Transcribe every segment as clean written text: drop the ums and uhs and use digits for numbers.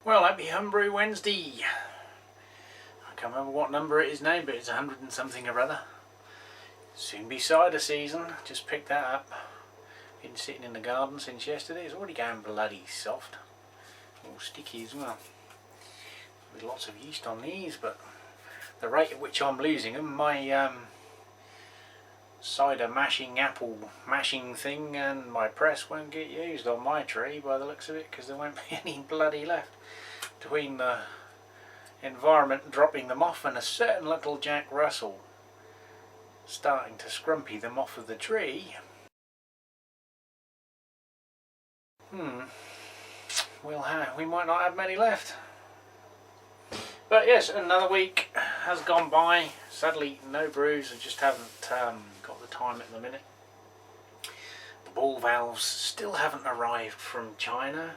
Well, happy Homebrew Wednesday. I can't remember what number it is now, but it's 100 and something or other. Soon be cider season. Just picked that up. Been sitting in the garden since yesterday. It's already going bloody soft. All sticky as well. With lots of yeast on these, but the rate at which I'm losing them, my cider mashing, apple mashing thing and my press won't get used on my tree by the looks of it, because there won't be any bloody left. Between the environment dropping them off and a certain little Jack Russell starting to scrumpy them off of the tree, we might not have many left. But yes, another week has gone by. Sadly, no brews. I just haven't got the time at the minute. The ball valves still haven't arrived from China.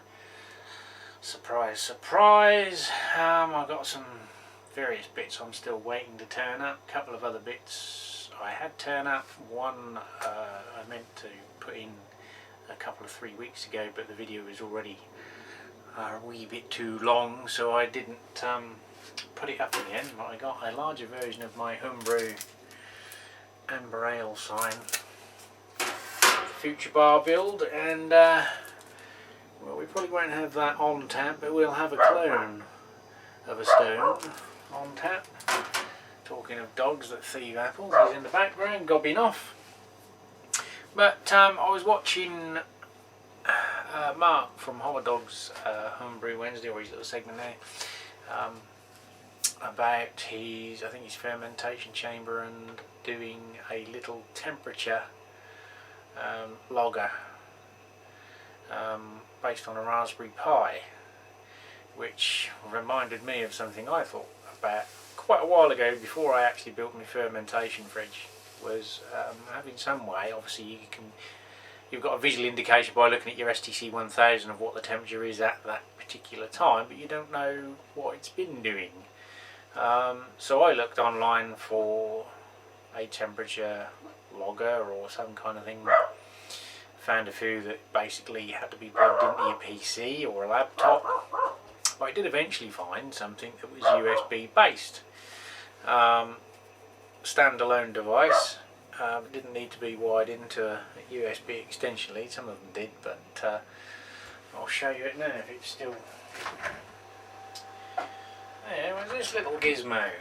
Surprise, surprise. I've got some various bits I'm still waiting to turn up. A couple of other bits I had turn up. One I meant to put in a couple of 3 weeks ago, but the video was already a wee bit too long, so I didn't put it up again. But I got a larger version of my Homebrew Amber Ale sign future bar build, and well, we probably won't have that on tap, but we'll have a clone of a stone on tap. Talking of dogs that thieve apples, he's in the background gobbing off. But I was watching Mark from Dog's Homebrew Wednesday, or his little segment there, about his, I think his fermentation chamber, and doing a little temperature logger based on a Raspberry Pi, which reminded me of something I thought about quite a while ago before I actually built my fermentation fridge. Was having some way, obviously you've got a visual indication by looking at your STC 1000 of what the temperature is at that particular time, but you don't know what it's been doing. So I looked online for a temperature logger or some kind of thing. Found a few that basically had to be plugged into your PC or a laptop, but I did eventually find something that was USB based. Standalone device. Didn't need to be wired into a USB extension lead. Some of them did, but I'll show you it now if it's still. There was this little gizmo.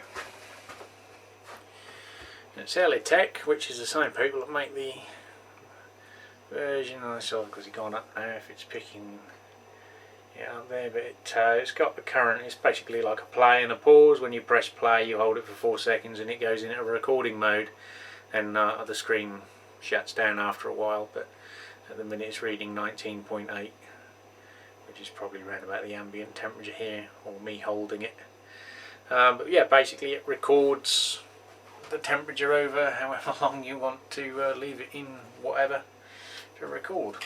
It's Elitech, which is the same people that make the version. I saw because it's gone up now if it's picking it up there, but it's got the current. It's basically like a play and a pause. When you press play, you hold it for 4 seconds and it goes into recording mode, and the screen shuts down after a while. But at the minute it's reading 19.8, which is probably around about the ambient temperature here, or me holding it. But yeah, basically it records the temperature over however long you want to leave it in whatever to record.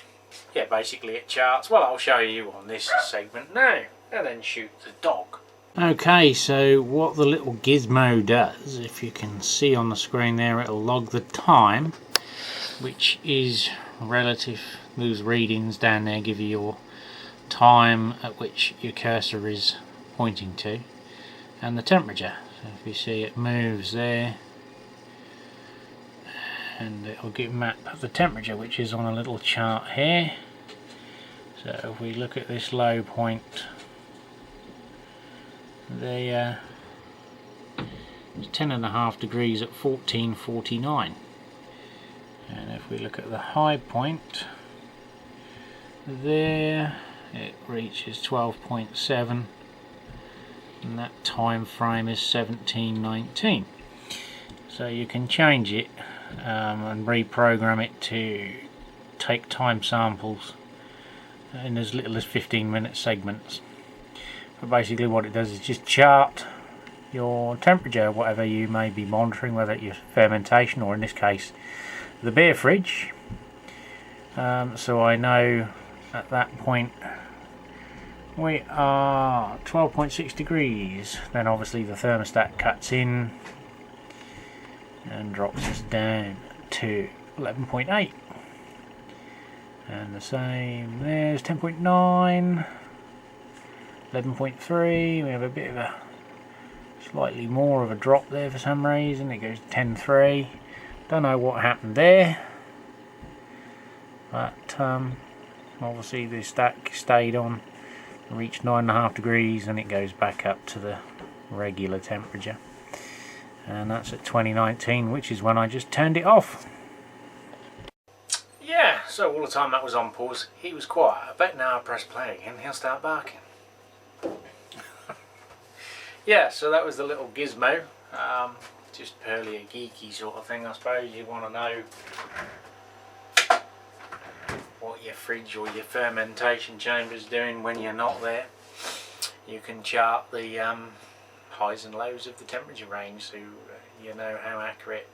Yeah, basically it charts. Well, I'll show you on this segment now, and then shoot the dog. Okay, so what the little gizmo does, if you can see on the screen there, it'll log the time, which is relative. Those readings down there give you your time at which your cursor is pointing to, and the temperature. So if you see, it moves there, and it'll give map the temperature, which is on a little chart here. So if we look at this low point there, it's 10.5 degrees at 14:49, and if we look at the high point there, it reaches 12.7, and that time frame is 17:19. So you can change it and reprogram it to take time samples in as little as 15-minute segments. But basically what it does is just chart your temperature, whatever you may be monitoring, whether it's your fermentation or in this case the beer fridge. So I know at that point we are 12.6 degrees. Then obviously the thermostat cuts in and drops us down to 11.8, and the same there's 10.9, 11.3. We have a bit of a slightly more of a drop there for some reason. It goes 10.3. Don't know what happened there, but obviously the stack stayed on, reached 9.5 degrees, and it goes back up to the regular temperature, and that's at 2019, which is when I just turned it off. Yeah, so all the time that was on pause, he was quiet. I bet now I press play again, he'll start barking. Yeah, so that was the little gizmo. Just purely a geeky sort of thing, I suppose. You want to know what your fridge or your fermentation chamber's doing when you're not there. You can chart the highs and lows of the temperature range, so you know how accurate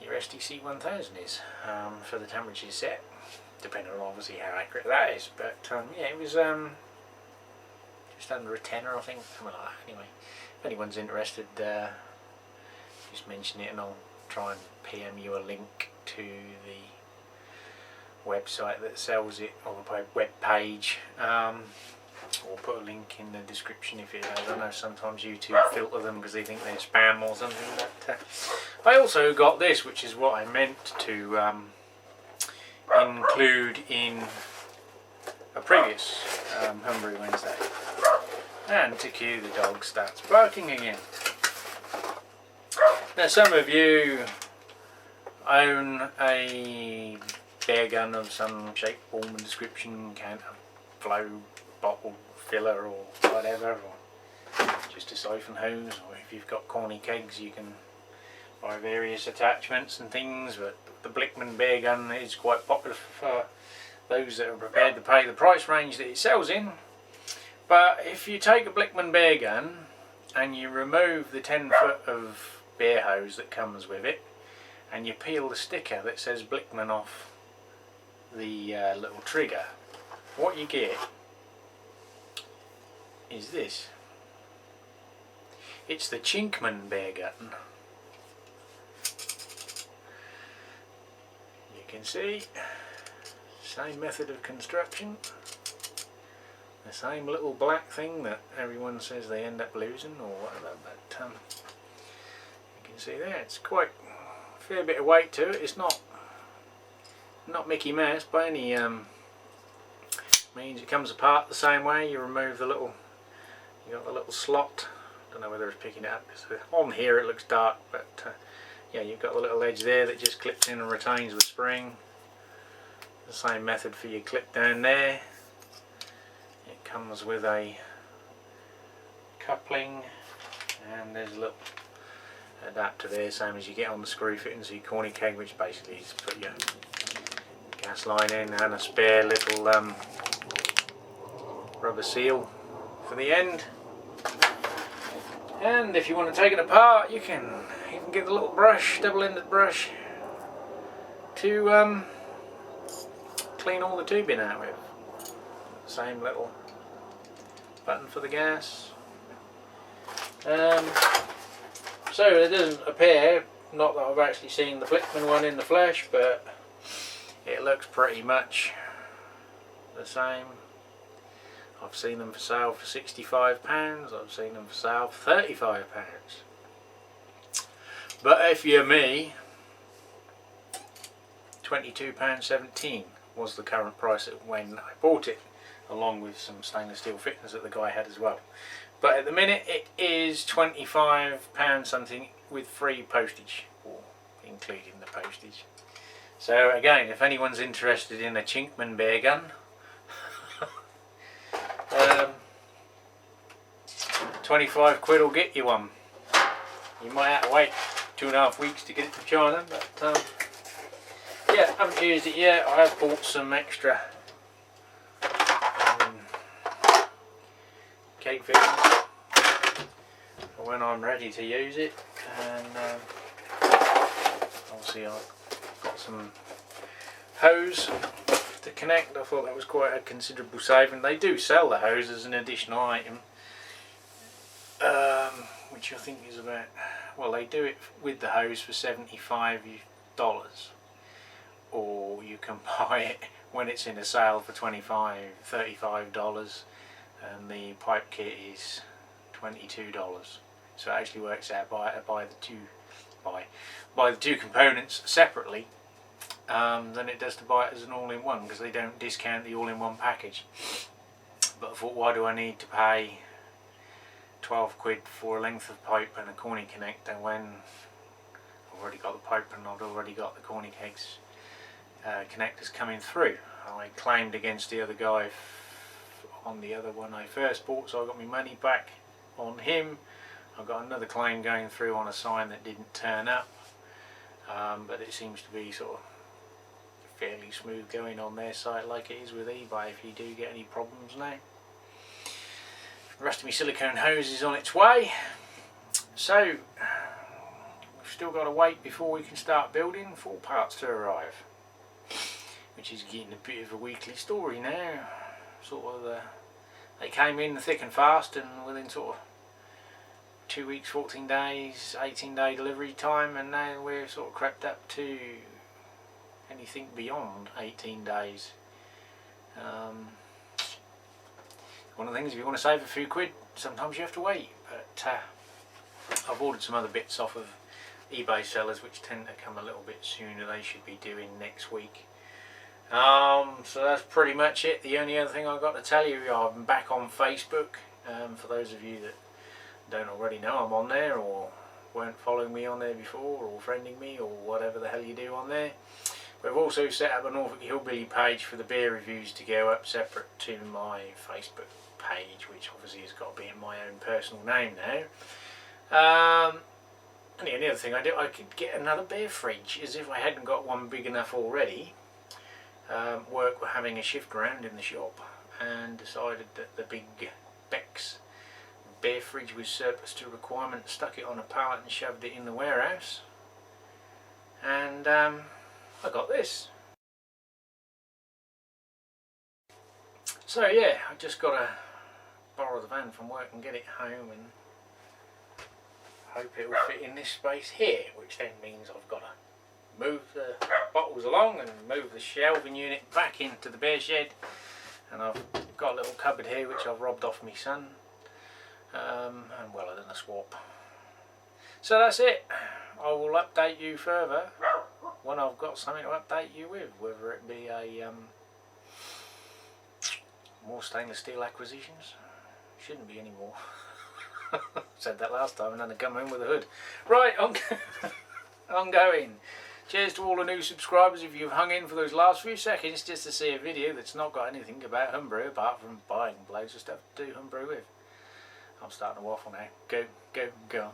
your STC 1000 is for the temperature set, depending on obviously how accurate that is. But yeah, it was just under a tenner, I think, something like that. Anyway, if anyone's interested, just mention it and I'll try and PM you a link to the website that sells it, or the web page, or put a link in the description if it has. I know sometimes YouTube filter them because they think they're spam or something. But I also got this, which is what I meant to include in a previous Homebrew Wednesday. And to cue, the dog starts barking again. Now, some of you own a bear gun of some shape, form and description, canter, flow, bottle, filler or whatever, or just a siphon hose, or if you've got corny kegs you can buy various attachments and things. But the Blickman bear gun is quite popular for those that are prepared to pay the price range that it sells in. But if you take a Blickman bear gun and you remove the 10 foot of bear hose that comes with it, and you peel the sticker that says Blickman off the little trigger, what you get is this. It's the Chinkman bear gun. You can see, same method of construction, the same little black thing that everyone says they end up losing or whatever, but you can see there, it's quite a fair bit of weight to it. It's not Mickey Mouse by any means. It comes apart the same way. You remove the little, you got the little slot. Don't know whether it's picking it up because on here it looks dark, but yeah, you've got the little edge there that just clips in and retains the spring. The same method for your clip down there. It comes with a coupling, and there's a little adapter there, same as you get on the screw fittings of your corny keg, which basically is put your gas line in, and a spare little rubber seal for the end. And if you want to take it apart, you can even get the little brush, double-ended brush, to clean all the tubing out with. Same little button for the gas. So it doesn't appear, not that I've actually seen the Blickman one in the flesh, but it looks pretty much the same. I've seen them for sale for £65, I've seen them for sale for £35. But if you're me, £22.17 was the current price when I bought it, along with some stainless steel fittings that the guy had as well. But at the minute it is £25 something with free postage, or including the postage. So again, if anyone's interested in a Chinkman bear gun, 25 quid will get you one. You might have to wait 2.5 weeks to get it from China, but yeah, I haven't used it yet. I have bought some extra cake fittings for when I'm ready to use it, and obviously I've got some hose to connect. I thought that was quite a considerable saving. They do sell the hose as an additional item, which I think is about, well, they do it with the hose for $75, or you can buy it when it's in a sale for $25, $35, and the pipe kit is $22. So it actually works out buy the two components separately than it does to buy it as an all-in-one, because they don't discount the all-in-one package. But I thought, why do I need to pay 12 quid for a length of pipe and a corny connector when I've already got the pipe and I've already got the corny kegs connectors coming through. I claimed against the other guy on the other one I first bought, so I got my money back on him. I've got another claim going through on a sign that didn't turn up, but it seems to be sort of fairly smooth going on their site, like it is with eBay if you do get any problems now. The rest of my silicone hose is on its way, so we've still got to wait before we can start building for parts to arrive, which is getting a bit of a weekly story now. Sort of they came in thick and fast, and within sort of 2 weeks, 14 days, 18-day delivery time, and now we're sort of crept up to anything beyond 18 days. One of the things, if you want to save a few quid, sometimes you have to wait. But I've ordered some other bits off of eBay sellers which tend to come a little bit sooner. They should be doing next week. So that's pretty much it. The only other thing I've got to tell you, I'm back on Facebook. For those of you that don't already know, I'm on there, or weren't following me on there before, or friending me, or whatever the hell you do on there. We've also set up a Norfolk Hillbilly page for the beer reviews to go up separate to my Facebook page, which obviously has got to be in my own personal name now. And the only other thing I could get another beer fridge, as if I hadn't got one big enough already. Work were having a shift around in the shop and decided that the big Beck's beer fridge was surplus to requirement, stuck it on a pallet and shoved it in the warehouse, and I got this. So yeah, I just got to borrow the van from work and get it home, and hope it will fit in this space here, which then means I've got to move the bottles along and move the shelving unit back into the beer shed. And I've got a little cupboard here which I've robbed off my son, and well, I done a swap. So that's it. I will update you further when I've got something to update you with, whether it be a more stainless steel acquisitions. Shouldn't be any more. Said that last time and then I come in with a hood. Right, I'm going. Cheers to all the new subscribers if you've hung in for those last few seconds just to see a video that's not got anything about homebrew apart from buying loads of stuff to do homebrew with. I'm starting to waffle now. Go, go, go.